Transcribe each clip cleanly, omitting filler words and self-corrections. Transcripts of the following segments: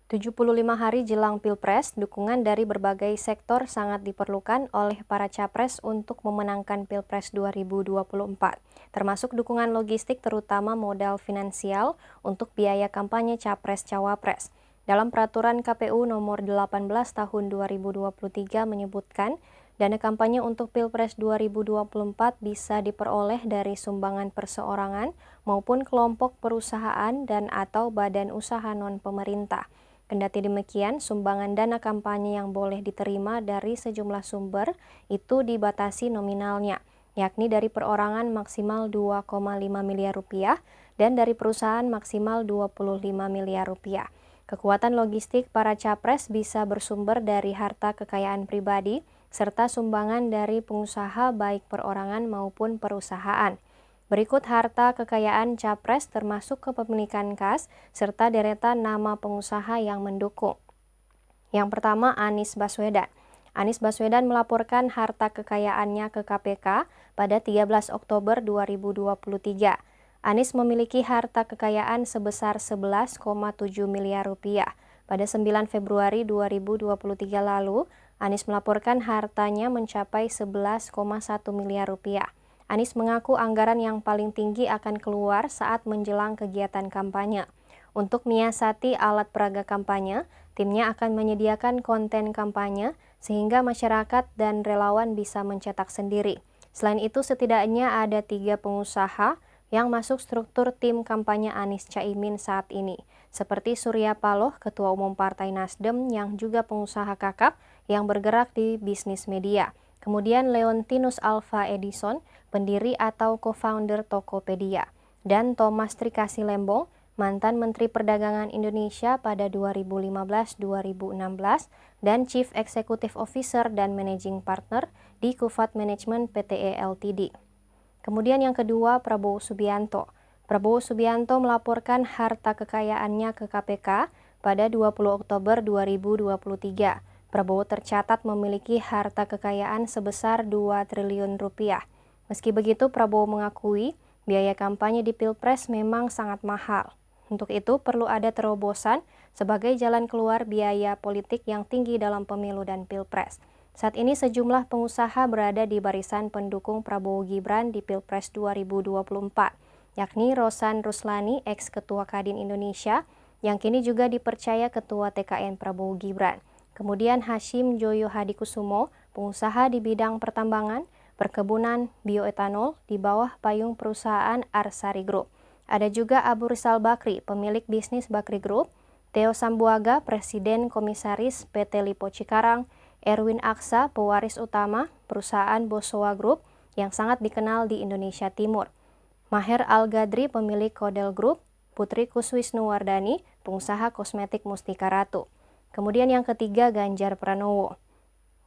75 hari jelang Pilpres, dukungan dari berbagai sektor sangat diperlukan oleh para capres untuk memenangkan Pilpres 2024, termasuk dukungan logistik terutama modal finansial untuk biaya kampanye capres-cawapres. Dalam peraturan KPU nomor 18 tahun 2023 menyebutkan, dana kampanye untuk Pilpres 2024 bisa diperoleh dari sumbangan perseorangan maupun kelompok perusahaan dan atau badan usaha non-pemerintah. Kendati demikian, sumbangan dana kampanye yang boleh diterima dari sejumlah sumber itu dibatasi nominalnya, yakni dari perorangan maksimal 2,5 miliar rupiah dan dari perusahaan maksimal 25 miliar rupiah. Kekuatan logistik para capres bisa bersumber dari harta kekayaan pribadi serta sumbangan dari pengusaha baik perorangan maupun perusahaan. Berikut harta kekayaan capres termasuk kepemilikan kas serta deretan nama pengusaha yang mendukung. Yang pertama, Anies Baswedan. Anies Baswedan melaporkan harta kekayaannya ke KPK pada 13 Oktober 2023. Anies memiliki harta kekayaan sebesar 11,7 miliar rupiah. Pada 9 Februari 2023 lalu, Anies melaporkan hartanya mencapai 11,1 miliar rupiah. Anies mengaku anggaran yang paling tinggi akan keluar saat menjelang kegiatan kampanye. Untuk menyiasati alat peraga kampanye, timnya akan menyediakan konten kampanye sehingga masyarakat dan relawan bisa mencetak sendiri. Selain itu, setidaknya ada 3 pengusaha yang masuk struktur tim kampanye Anies Caimin saat ini, seperti Surya Paloh, Ketua Umum Partai Nasdem yang juga pengusaha kakap yang bergerak di bisnis media. Kemudian Leontinus Alva Edison, pendiri atau co-founder Tokopedia, dan Thomas Trikasi Lembong, mantan Menteri Perdagangan Indonesia pada 2015-2016 dan Chief Executive Officer dan Managing Partner di Kufat Management PTE Ltd. Kemudian yang kedua, Prabowo Subianto. Prabowo Subianto melaporkan harta kekayaannya ke KPK pada 20 Oktober 2023. Prabowo tercatat memiliki harta kekayaan sebesar 2 triliun rupiah. Meski begitu, Prabowo mengakui biaya kampanye di Pilpres memang sangat mahal. Untuk itu, perlu ada terobosan sebagai jalan keluar biaya politik yang tinggi dalam pemilu dan Pilpres. Saat ini sejumlah pengusaha berada di barisan pendukung Prabowo Gibran di Pilpres 2024, yakni Rosan Ruslani, ex-ketua Kadin Indonesia, yang kini juga dipercaya ketua TKN Prabowo Gibran. Kemudian Hashim Joyo Hadikusumo, pengusaha di bidang pertambangan, perkebunan, bioetanol di bawah payung perusahaan Arsari Group. Ada juga Abu Rizal Bakri, pemilik bisnis Bakri Group, Theo Sambuaga, Presiden Komisaris PT Lipo Cikarang, Erwin Aksa, pewaris utama perusahaan Bosowa Group yang sangat dikenal di Indonesia Timur, Maher Al-Gadri, pemilik Kodel Group, Putri Kuswisnuwardani, pengusaha kosmetik Mustika Ratu. Kemudian yang ketiga, Ganjar Pranowo.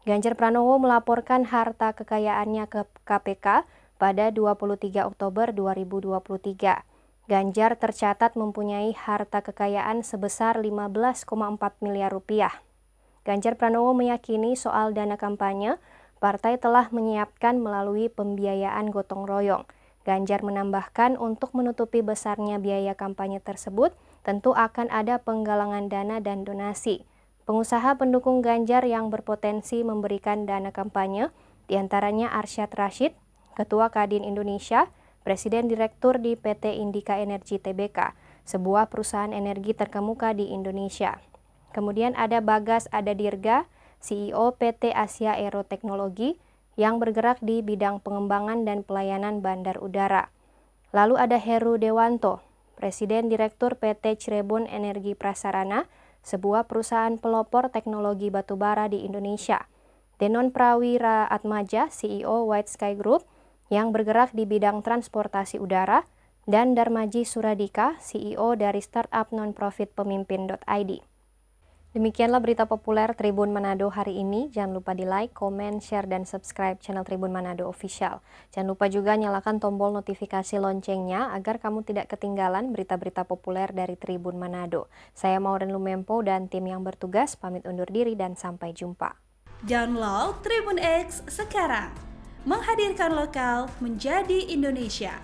Ganjar Pranowo melaporkan harta kekayaannya ke KPK pada 23 Oktober 2023. Ganjar tercatat mempunyai harta kekayaan sebesar 15,4 miliar rupiah. Ganjar Pranowo meyakini soal dana kampanye, partai telah menyiapkan melalui pembiayaan gotong royong. Ganjar menambahkan untuk menutupi besarnya biaya kampanye tersebut, tentu akan ada penggalangan dana dan donasi. Pengusaha pendukung Ganjar yang berpotensi memberikan dana kampanye, diantaranya Arsyad Rashid, Ketua Kadin Indonesia, Presiden Direktur di PT Indika Energi Tbk, sebuah perusahaan energi terkemuka di Indonesia. Kemudian ada Bagas Adadirga, CEO PT Asia Aeroteknologi, yang bergerak di bidang pengembangan dan pelayanan bandar udara. Lalu ada Heru Dewanto, Presiden Direktur PT Cirebon Energi Prasarana, sebuah perusahaan pelopor teknologi batubara di Indonesia. Denon Prawira Atmaja, CEO White Sky Group, yang bergerak di bidang transportasi udara, dan Darmaji Suradika, CEO dari startup non-profit pemimpin.id. Demikianlah berita populer Tribun Manado hari ini. Jangan lupa di like, komen, share, dan subscribe channel Tribun Manado Official. Jangan lupa juga nyalakan tombol notifikasi loncengnya agar kamu tidak ketinggalan berita-berita populer dari Tribun Manado. Saya Maureen Lumempo dan tim yang bertugas pamit undur diri dan sampai jumpa. Download Tribun X sekarang. Menghadirkan lokal menjadi Indonesia.